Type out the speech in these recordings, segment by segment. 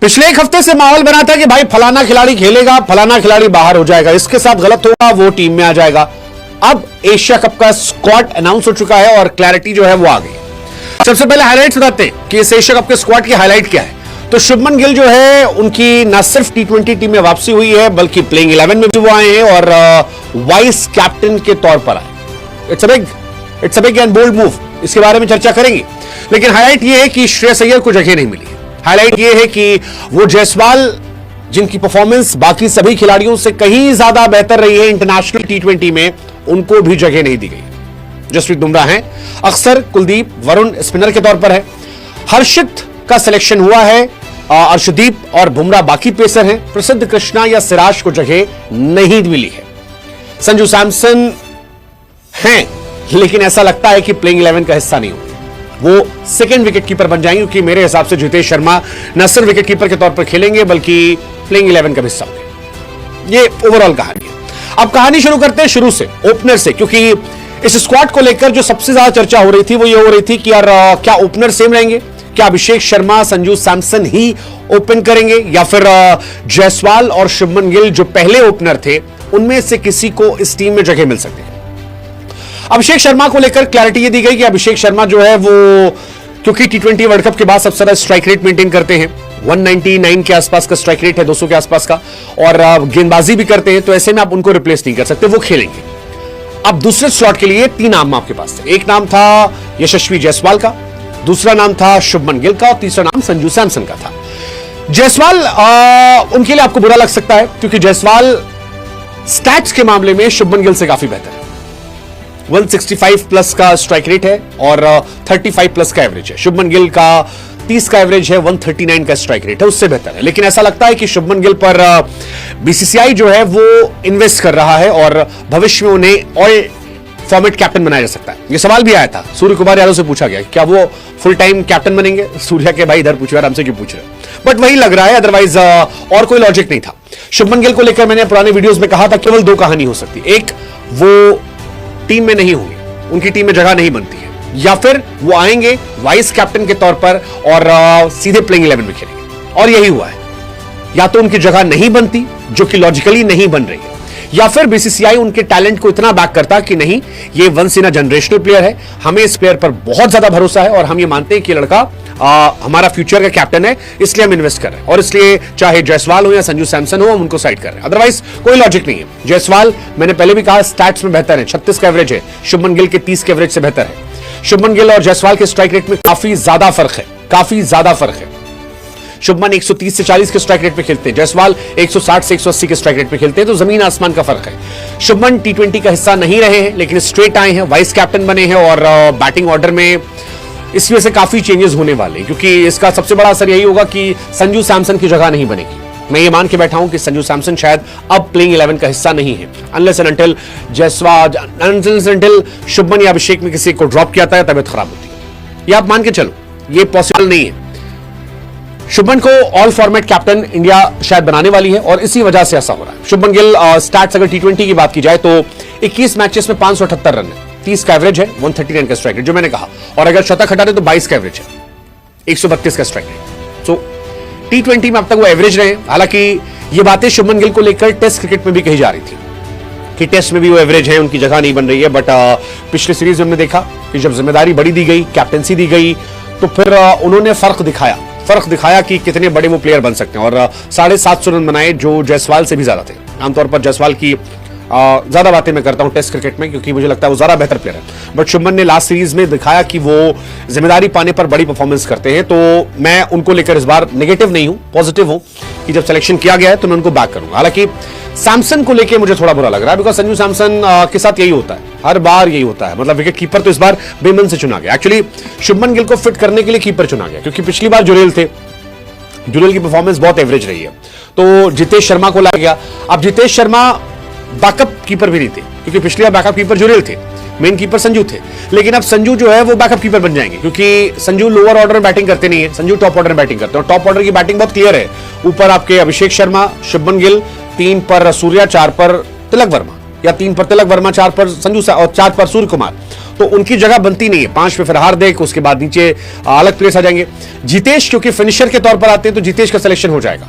पिछले एक हफ्ते से माहौल बना था कि भाई फलाना खिलाड़ी खेलेगा, फलाना खिलाड़ी बाहर हो जाएगा, इसके साथ गलत होगा वो टीम में आ जाएगा। अब एशिया कप का स्क्वाड अनाउंस हो चुका है और क्लैरिटी जो है वो आ गई। सबसे पहले हाइलाइट्स बताते हैं कि इस एशिया कप के स्क्वाड की हाइलाइट क्या है। तो शुभमन गिल जो है उनकी न सिर्फ टी20 टीम में वापसी हुई है बल्कि प्लेइंग 11 में भी वो आए हैं और वाइस कैप्टन के तौर पर आए। It's a big and bold move, इसके बारे में चर्चा करेंगे। लेकिन हाईलाइट ये है कि श्रेयस अय्यर को जगह नहीं मिली। हाईलाइट ये है कि वो जायसवाल जिनकी परफॉर्मेंस बाकी सभी खिलाड़ियों से कहीं ज्यादा बेहतर रही है इंटरनेशनल टी20 में, उनको भी जगह नहीं दी गई। जसप्रीत बुमराह हैं, अक्सर, कुलदीप, वरुण स्पिनर के तौर पर है, हर्षित का सिलेक्शन हुआ है, अर्शदीप और बुमराह बाकी पेसर हैं, प्रसिद्ध कृष्णा या सिराज को जगह नहीं मिली है। संजू सैमसन हैं लेकिन ऐसा लगता है कि प्लेइंग 11 का हिस्सा नहीं होंगे, वो सेकंड विकेट कीपर बन जाएंगे क्योंकि मेरे हिसाब से जितेश शर्मा न सिर्फ विकेट कीपर के तौर पर खेलेंगे बल्कि प्लेइंग 11 का हिस्सा होंगे। ये ओवरऑल कहानी है। अब कहानी शुरू करते हैं शुरू से, ओपनर से, क्योंकि इस स्क्वाड को लेकर जो सबसे ज्यादा चर्चा हो रही थी वो ये हो रही थी कि यार क्या ओपनर सेम रहेंगे, क्या अभिषेक शर्मा, संजू सैमसन ही ओपन करेंगे या फिर जायसवाल और शुभमन गिल जो पहले ओपनर थे उनमें से किसी को इस टीम में जगह मिल सकती है। अभिषेक शर्मा को लेकर क्लैरिटी ये दी गई कि अभिषेक शर्मा जो है वो क्योंकि टी20 वर्ल्ड कप के बाद सबसे ज्यादा स्ट्राइक रेट मेंटेन करते हैं, 199 के आसपास का स्ट्राइक रेट है, 200 के आसपास का, और गेंदबाजी भी करते हैं, तो ऐसे में आप उनको रिप्लेस नहीं कर सकते, वो खेलेंगे। अब दूसरे स्लॉट के लिए 3 नाम आपके पास थे। एक नाम था यशस्वी जायसवाल का, दूसरा नाम था शुभमन गिल का और तीसरा नाम संजू सैमसन का था। जायसवाल उनके लिए आपको बुरा लग सकता है क्योंकि जायसवाल स्टैट्स के मामले में शुभमन गिल से काफी बेहतर है। 165 प्लस का स्ट्राइक रेट है और 35 प्लस का एवरेज है। शुभमन गिल का 30 का एवरेज है, 139 का स्ट्राइक रेट है, उससे बेहतर है। लेकिन ऐसा लगता है कि शुभमन गिल पर बीसीसीआई जो है वो इन्वेस्ट कर रहा है और भविष्य में उन्हें ऑल फॉर्मेट कैप्टन बनाया जा सकता है। ये सवाल भी आया था, सूर्य कुमार यादव से पूछा गया क्या वो फुल टाइम कैप्टन बनेंगे। सूर्या के भाई इधर पूछ रहे, हमसे क्यों पूछ रहे, बट वही लग रहा है, अदरवाइज और कोई लॉजिक नहीं था। शुभमन गिल को लेकर मैंने पुराने वीडियोस में कहा था केवल 2 कहानी हो सकती, एक वो टीम में नहीं होंगे, उनकी टीम में जगह नहीं बनती है, या फिर वो आएंगे वाइस कैप्टन के तौर पर और सीधे प्लेइंग 11 में खेलेंगे, और यही हुआ है। या तो उनकी जगह नहीं बनती जो कि लॉजिकली नहीं बन रही है, या फिर बीसीसीआई उनके टैलेंट को इतना बैक करता कि नहीं ये once in a generational player है, हमें इस प्लेयर पर बहुत ज्यादा भरोसा है और हम ये मानते हैं कि लड़का हमारा फ्यूचर का कैप्टन है, इसलिए हम इन्वेस्ट कर रहे हैं, और इसलिए चाहे जायसवाल हो या संजू सैमसन हो हम उनको साइड कर रहे हैं। अदरवाइज कोई लॉजिक नहीं है। जायसवाल मैंने पहले भी कहा स्टैट्स में बेहतर है, 36 का एवरेज है, शुभमन गिल के 30 के एवरेज से बेहतर है। शुभमन गिल और जायसवाल के स्ट्राइक रेट में काफी ज्यादा फर्क है, काफी ज्यादा फर्क है। शुभमन 130 से 40 के स्ट्राइक रेट पे खेलते हैं, जायसवाल 160 से 180 के स्ट्राइक रेट पे खेलते हैं, तो जमीन आसमान का फर्क है। शुभमन टी20 का हिस्सा नहीं रहे हैं लेकिन स्ट्रेट आए हैं, वाइस कैप्टन बने हैं और बैटिंग ऑर्डर में इस वजह से काफी चेंजेस होने वाले हैं क्योंकि इसका सबसे बड़ा असर यही होगा कि संजू सैमसन की जगह नहीं बनेगी। मैं ये मान के बैठा हूं कि संजू सैमसन शायद अब प्लेइंग 11 का हिस्सा नहीं है, unless and until Jaiswal, unless and until Shubman या अभिषेक में किसी को ड्रॉप किया था, तबियत खराब होती है। ये आप मान के चलो, ये पॉसिबल नहीं है। शुभमन को ऑल फॉर्मेट कैप्टन इंडिया शायद बनाने वाली है और इसी वजह से ऐसा हो रहा है। शुभमन गिल स्टैट्स अगर टी20 की बात की जाए तो 21 मैचेस में 578 रन है, 30 का एवरेज है, 139 का स्ट्राइक रेट जो मैंने कहा, और अगर शतक हटा दे तो 22 का एवरेज है, 132 का स्ट्राइक रेट। सो टी20 में अब तक वो एवरेज रहे। हालांकि ये बातें शुभमन गिल को लेकर टेस्ट क्रिकेट में भी कही जा रही थी कि टेस्ट में भी वो एवरेज है, उनकी जगह नहीं बन रही है, बट पिछले सीरीज में हमने देखा कि जब जिम्मेदारी बड़ी दी गई, कैप्टनसी दी गई, तो फिर उन्होंने फर्क दिखाया कि कितने बड़े वो प्लेयर बन सकते हैं और 750 रन बनाए जो जायसवाल से भी ज्यादा थे। आमतौर पर जायसवाल की ज्यादा बातें मैं करता हूं टेस्ट क्रिकेट में क्योंकि मुझे लगता है वो ज्यादा बेहतर प्लेयर है, बट शुभमन ने लास्ट सीरीज में दिखाया कि वो जिम्मेदारी पाने पर बड़ी परफॉर्मेंस करते हैं। तो मैं उनको लेकर इस बार नेगेटिव नहीं हूं, पॉजिटिव हूं कि जब सिलेक्शन किया गया है तो मैं उनको बैक करूंगा। हालांकि सैमसन को लेकर मुझे थोड़ा बुरा लग रहा है बिकॉज संजू सैमसन के साथ यही होता है, हर बार यही होता है, मतलब विकेट कीपर तो इस बार बेमन से चुना गया। एक्चुअली शुभमन गिल को फिट करने के लिए कीपर चुना गया क्योंकि पिछली बार जुरेल थे, जुरेल की परफॉर्मेंस बहुत एवरेज रही है, तो जितेश शर्मा को लाया गया। अब जितेश शर्मा बैकअप कीपर भी नहीं थे क्योंकि पिछली बार बैकअप कीपर जुरेल थे, मेन कीपर संजू थे, लेकिन अब संजू जो है वो बैकअप कीपर बन जाएंगे क्योंकि संजू लोअर ऑर्डर में बैटिंग करते नहीं है, संजू टॉप ऑर्डर में बैटिंग करते हैं और टॉप ऑर्डर की बैटिंग बहुत क्लियर है। ऊपर आपके अभिषेक शर्मा, शुभमन गिल, 3 पर सूर्या, 4 पर तिलक वर्मा, या 3 पर तिलक वर्मा, 4 पर संजू और 4 पर सूर्य कुमार, तो उनकी जगह बनती नहीं है। 5 पे फिर हार्दिक, उसके बाद नीचे अलग प्लेयर्स आ जाएंगे। जितेश क्योंकि फिनिशर के तौर पर आते हैं तो जितेश का सिलेक्शन हो जाएगा।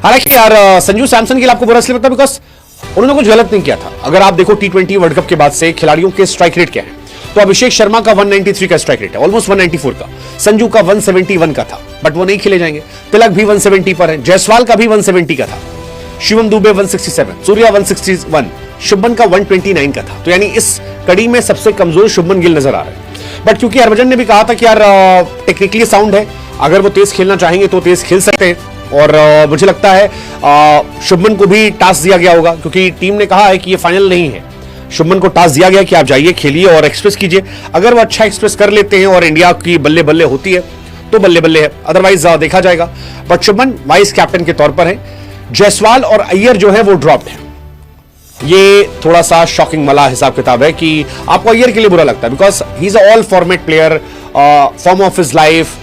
हालांकि यार संजू सैमसन के लिए आपको बुरा इसलिए लगता है बिकॉज उन्होंने कुछ गलत नहीं किया था। अगर आप देखो T20 वर्ल्ड कप के बाद से खिलाड़ियों के स्ट्राइक रेट क्या है, तो अभिषेक शर्मा का 193 का स्ट्राइक रेट है, ऑलमोस्ट 194 का। संजू का 171 का था, बट वो नहीं खेले जाएंगे। तिलक भी 170 पर है, जायसवाल का भी 170 का था, शिवम दुबे 167, सूर्या 161, शुभमन का 129 का था। तो यानी इस कड़ी में सबसे कमजोर शुभमन गिल नजर आ रहे हैं। बट क्योंकि हरभजन ने भी कहा था कि यार टेक्निकली साउंड है, अगर वो तेज खेलना चाहेंगे तो तेज खेल सकते हैं। और मुझे लगता है शुभमन को भी टास्क दिया गया होगा, क्योंकि टीम ने कहा है कि ये फाइनल नहीं है। शुभमन को टास्क दिया गया कि आप जाइए, खेलिए और एक्सप्रेस कीजिए। अगर वो अच्छा एक्सप्रेस कर लेते हैं और इंडिया की बल्ले बल्ले होती है तो बल्ले बल्ले है, अदरवाइज देखा जाएगा। बट शुभमन वाइस कैप्टन के तौर पर है। जायसवाल और अय्यर जो है वो ड्रॉप्ड है। ये थोड़ा सा शॉकिंग वाला हिसाब किताब है कि आपको अय्यर के लिए बुरा लगता है because he is all format player, form of his life.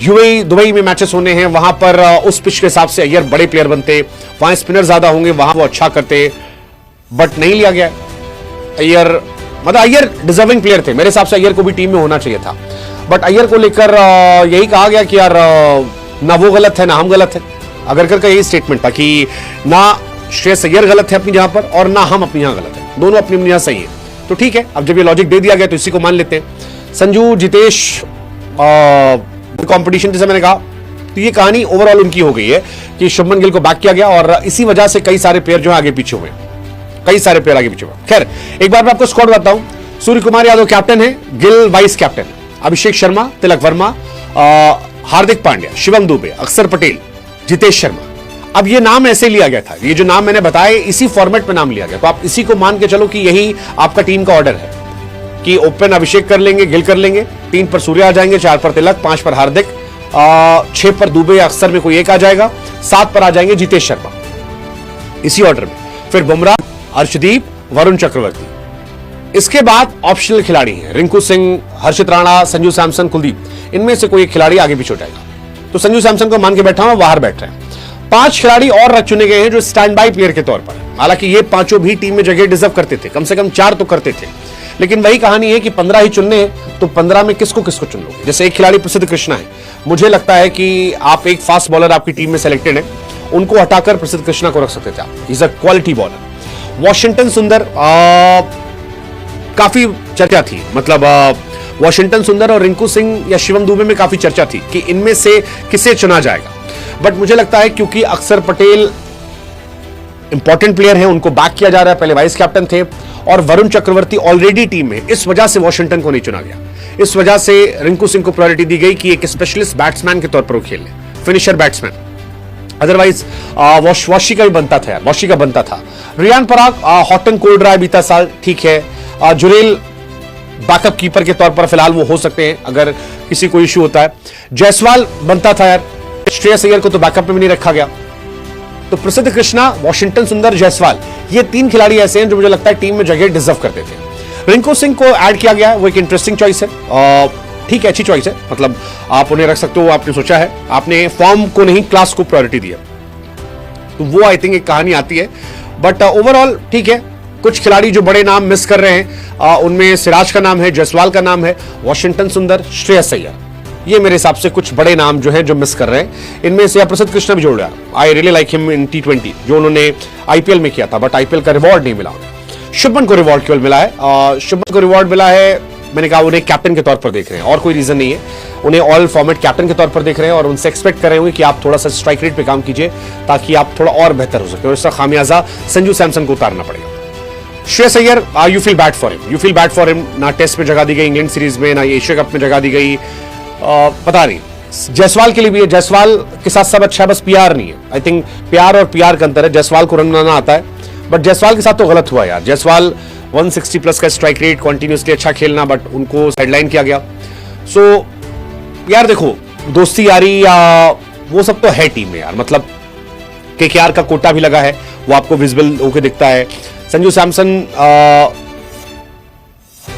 UAE Dubai में मैचेस होने हैं, वहां पर उस पिच के हिसाब से अय्यर बड़े प्लेयर बनते, वहां स्पिनर ज्यादा होंगे, वहां वो अच्छा करते, बट नहीं लिया गया। अय्यर मतलब अय्यर डिजर्विंग प्लेयर थे, मेरे हिसाब से अय्यर को भी टीम में होना चाहिए था। बट अय्यर को लेकर यही कहा गया कि यार ना वो गलत है ना हम गलत है। अगरकर का यही स्टेटमेंट था कि ना श्रेयस अय्यर गलत है अपनी जगह पर और ना हम अपनी जगह गलत है, दोनों अपनी जगह सही है। तो ठीक है, अब जब ये लॉजिक दे दिया गया तो इसी को मान लेते हैं। संजू जितेश कंपटीशन जैसे मैंने कहा, तो ये कहानी ओवरऑल उनकी हो गई है कि शुभमन गिल को बैक किया गया और इसी वजह से कई सारे प्लेयर जो है आगे पीछे हुए, कई सारे प्लेयर आगे पीछे हुए। खैर एक बार मैं आपको स्क्वाड बताता हूं। सूर्य कुमार यादव कैप्टन है, गिल वाइस कैप्टन, अभिषेक शर्मा, तिलक वर्मा, हार्दिक पांड्या, शिवम दुबे, अक्षर पटेल, जितेश शर्मा। अब ये नाम ऐसे लिया गया था, ये जो नाम मैंने बताए इसी फॉर्मेट में नाम लिया गया, तो आप इसी को मान के चलो कि यही आपका टीम का ऑर्डर है कि ओपन अभिषेक कर लेंगे, गिल कर लेंगे, 3 पर सूर्य आ जाएंगे, 4 पर तिलक, 5 पर हार्दिक, 6 पर दुबे या अक्षर में कोई एक आ जाएगा, 7 पर आ जाएंगे जितेश शर्मा, इसी ऑर्डर में। फिर बुमराह, अर्शदीप, वरुण चक्रवर्ती। इसके बाद ऑप्शनल खिलाड़ी हैं, रिंकू सिंह, हर्षित राणा, संजू सैमसन, कुलदीप। इनमें से कोई एक खिलाड़ी आगे पीछे हो जाएगा। तो संजू सैमसन को मान के बैठा हूं, बाहर बैठ रहे हैं। 5 खिलाड़ी और चुने गए हैं जो स्टैंड बाय प्लेयर के तौर पर। हालांकि ये पांचों भी टीम में जगह डिजर्व करते थे, कम से कम 4 तो करते थे, लेकिन वही कहानी है कि 15 ही चुनने हैं, तो 15 में किसको किसको चुन लोगे। जैसे एक खिलाड़ी प्रसिद्ध कृष्णा है, मुझे लगता है कि आप एक फास्ट बॉलर आपकी टीम में सेलेक्टेड है, उनको हटाकर प्रसिद्ध कृष्णा को रख सकते थे आप, is a quality bowler. Washington सुंदर काफी चर्चा थी, मतलब वॉशिंगटन सुंदर और रिंकू सिंह या शिवम दुबे में काफी चर्चा थी कि इनमें से किसे चुना जाएगा। बट मुझे लगता है क्योंकि अक्षर पटेल इंपॉर्टेंट प्लेयर हैं, उनको बैक किया जा रहा है, पहले वाइस कैप्टन थे, और वरुण चक्रवर्ती ऑलरेडी टीम में, इस वजह से वॉशिंगटन को नहीं चुना गया। इस वजह से रिंकू सिंह को प्रायोरिटी दी गई कि एक स्पेशलिस्ट बैट्समैन के तौर पर वो खेले, फिनिशर बैट्समैन। अदरवाइज वॉशी का भी बनता था यार, वॉशी का बनता था। Riyan Parag hot and cold रहा है बीता साल, ठीक है। जुरेल बैकअप कीपर के तौर पर फिलहाल वो हो सकते हैं अगर किसी को इश्यू होता है। जायसवाल बनता था यार, श्रेयस अय्यर को तो बैकअप में भी नहीं रखा गया। तो प्रसिद्ध कृष्णा, वॉशिंगटन सुंदर, जायसवाल, ये 3 खिलाड़ी ऐसे हैं जो मुझे लगता है टीम में जगह डिजर्व करते थे। रिंकू सिंह को ऐड किया गया है, वो एक इंटरेस्टिंग चॉइस है, ठीक है, अच्छी चॉइस है, मतलब आप उन्हें रख सकते हो, आपने सोचा है, आपने फॉर्म को नहीं क्लास को प्रायोरिटी दिया, तो वो आई थिंक एक कहानी आती है। बट ओवरऑल ठीक है। कुछ खिलाड़ी जो बड़े नाम मिस कर रहे हैं, उनमें सिराज का नाम है, जायसवाल का नाम है, वॉशिंगटन सुंदर, श्रेयस अय्यर, ये मेरे हिसाब से कुछ बड़े नाम जो हैं जो मिस कर रहे हैं। इनमें से प्रसिद्ध कृष्णा भी जोड़ रहा, I really like him in T20 जो उन्होंने आईपीएल में किया था, बट आईपीएल का रिवॉर्ड नहीं मिला उन्हें। शुभमन को रिवॉर्ड केवल मिला है, शुभमन को रिवॉर्ड मिला है, मैंने कहा उन्हें कैप्टन के तौर पर देख रहे हैं और कोई रीजन नहीं है, उन्हें ऑल फॉर्मेट कैप्टन के तौर पर देख रहे हैं और उनसे एक्सपेक्ट कर रहे होंगे कि आप थोड़ा सा स्ट्राइक रेट पे काम कीजिए ताकि आप थोड़ा और बेहतर हो सके, और इसका खामियाजा संजू सैमसन को उतारना पड़ेगा। Shreyas Iyer, you feel bad for him, you feel bad for him, ना टेस्ट में जगह दी गई इंग्लैंड सीरीज में, ना एशिया कप में जगह दी गई, पता नहीं। जायसवाल के लिए भी है, जायसवाल के साथ सब अच्छा है, बस पीआर नहीं है। आई थिंक प्यार और पीआर का अंतर है, जायसवाल को रन बनाना आता है, बट जायसवाल के साथ तो गलत हुआ यार। जायसवाल 160 प्लस का स्ट्राइक रेट, कंटिन्यूअसली अच्छा खेलना, बट उनको साइडलाइन किया गया। सो यार देखो, दोस्ती यारी या वो सब तो है टीम में यार, मतलब केकेआर का कोटा भी लगा है, वो आपको विजिबल होकर दिखता है। संजू सैमसन,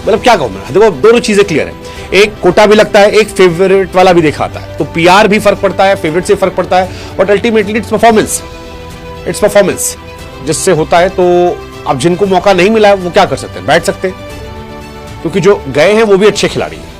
मतलब क्या कहूं मैं, देखो दोनों चीजें क्लियर है, एक कोटा भी लगता है, एक फेवरेट वाला भी दिखाता है, तो पीआर भी फर्क पड़ता है, फेवरेट से फर्क पड़ता है, बट अल्टीमेटली इट्स परफॉर्मेंस जिससे होता है। तो अब जिनको मौका नहीं मिला है वो क्या कर सकते हैं, बैठ सकते हैं, क्योंकि जो गए हैं वो भी अच्छे खिलाड़ी हैं।